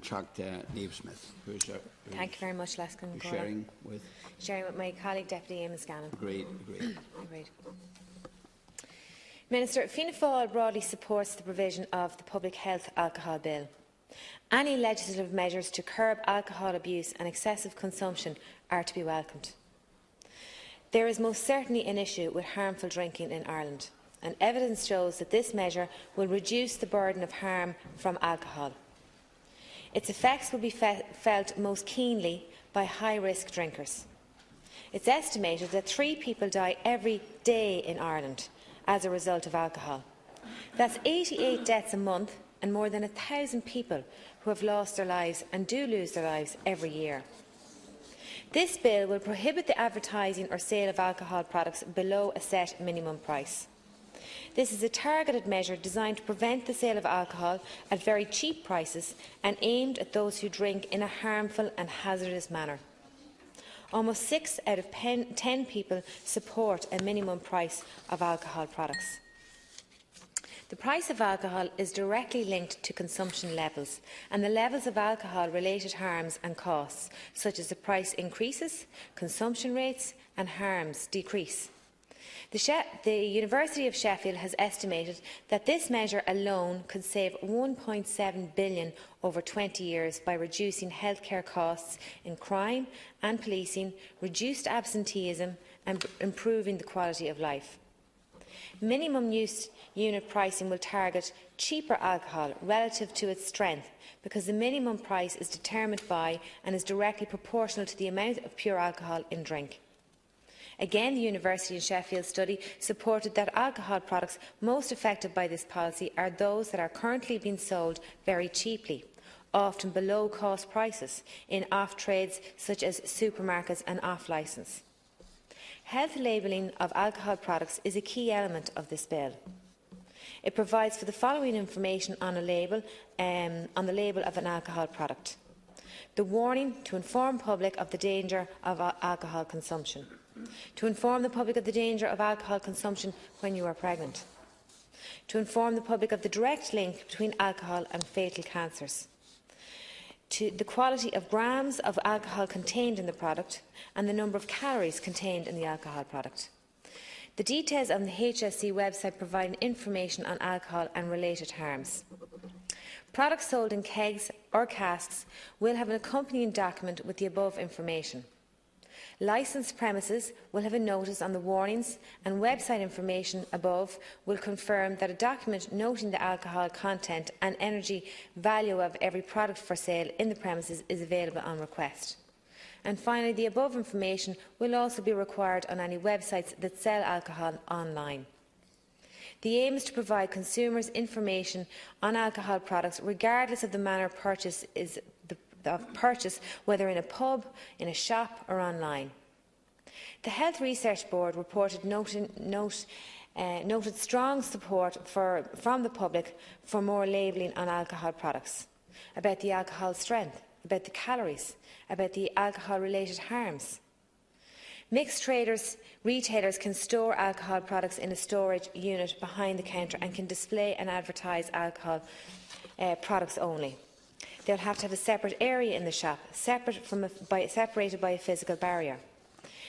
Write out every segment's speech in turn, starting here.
Chuck Neave-Smith, Thank you very much, Lescan. sharing with my colleague, Deputy Amos Gannon. Agreed. Minister, Fianna Fáil broadly supports the provision of the Public Health Alcohol Bill. Any legislative measures to curb alcohol abuse and excessive consumption are to be welcomed. There is most certainly an issue with harmful drinking in Ireland, and evidence shows that this measure will reduce the burden of harm from alcohol. Its effects will be felt most keenly by high-risk drinkers. It's estimated that 3 people die every day in Ireland as a result of alcohol. That's 88 deaths a month and more than 1,000 people who have lost their lives and do lose their lives every year. This bill will prohibit the advertising or sale of alcohol products below a set minimum price. This is a targeted measure designed to prevent the sale of alcohol at very cheap prices and aimed at those who drink in a harmful and hazardous manner. Almost 6 out of 10 people support a minimum price of alcohol products. The price of alcohol is directly linked to consumption levels, and the levels of alcohol-related harms and costs, such as the price increases, consumption rates and harms decrease. The University of Sheffield has estimated that this measure alone could save £1.7 billion over 20 years by reducing healthcare costs in crime and policing, reduced absenteeism and improving the quality of life. Minimum use unit pricing will target cheaper alcohol relative to its strength because the minimum price is determined by and is directly proportional to the amount of pure alcohol in drink. Again, the University of Sheffield study supported that alcohol products most affected by this policy are those that are currently being sold very cheaply, often below cost prices, in off-trades such as supermarkets and off-licence. Health labelling of alcohol products is a key element of this bill. It provides for the following information on the label of an alcohol product. The warning to inform public of the danger of alcohol consumption. To inform the public of the danger of alcohol consumption when you are pregnant. To inform the public of the direct link between alcohol and fatal cancers. To the quality of grams of alcohol contained in the product and the number of calories contained in the alcohol product. The details on the HSE website provide information on alcohol and related harms. Products sold in kegs or casks will have an accompanying document with the above information. Licensed premises will have a notice on the warnings, and website information above will confirm that a document noting the alcohol content and energy value of every product for sale in the premises is available on request. And finally, the above information will also be required on any websites that sell alcohol online. The aim is to provide consumers information on alcohol products regardless of the manner of purchase, whether in a pub, in a shop or online. The Health Research Board reported noted strong support from the public for more labelling on alcohol products, about the alcohol strength, about the calories, about the alcohol-related harms. Mixed retailers can store alcohol products in a storage unit behind the counter and can display and advertise alcohol products only. They'll have to have a separate area in the shop, separated by a physical barrier.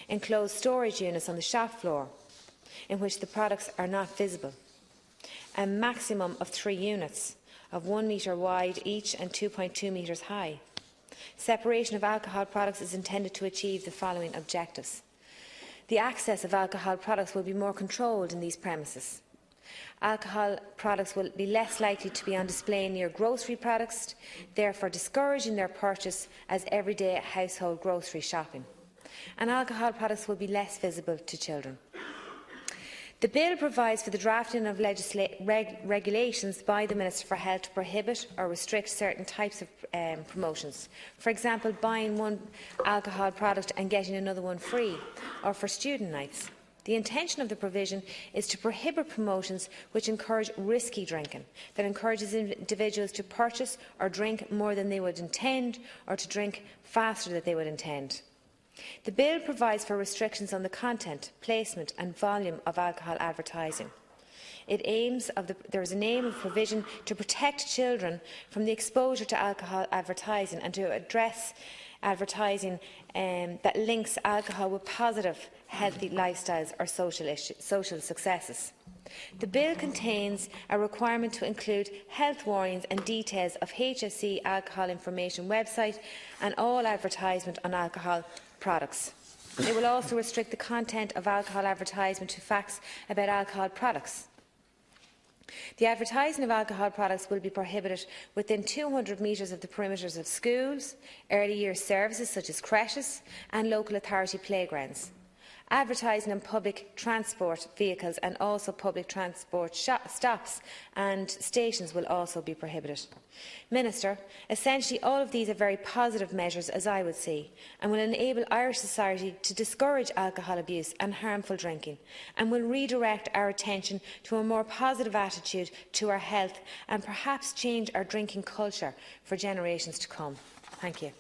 Enclosed storage units on the shop floor, in which the products are not visible. A maximum of 3 units, of 1 metre wide each and 2.2 metres high. Separation of alcohol products is intended to achieve the following objectives. The access of alcohol products will be more controlled in these premises. Alcohol products will be less likely to be on display near grocery products, therefore discouraging their purchase as everyday household grocery shopping. And alcohol products will be less visible to children. The bill provides for the drafting of regulations by the Minister for Health to prohibit or restrict certain types of promotions. For example, buying one alcohol product and getting another one free, or for student nights. The intention of the provision is to prohibit promotions which encourage risky drinking, that encourages individuals to purchase or drink more than they would intend, or to drink faster than they would intend. The bill provides for restrictions on the content, placement and volume of alcohol advertising. there is an aim of provision to protect children from the exposure to alcohol advertising and to address advertising that links alcohol with positive, healthy lifestyles or social successes. The bill contains a requirement to include health warnings and details of HSE alcohol information website and all advertisement on alcohol products. It will also restrict the content of alcohol advertisement to facts about alcohol products. The advertising of alcohol products will be prohibited within 200 metres of the perimeters of schools, early years services such as creches and local authority playgrounds. Advertising on public transport vehicles and also public transport stops and stations will also be prohibited. Minister, essentially all of these are very positive measures, as I would see, and will enable Irish society to discourage alcohol abuse and harmful drinking, and will redirect our attention to a more positive attitude to our health and perhaps change our drinking culture for generations to come. Thank you.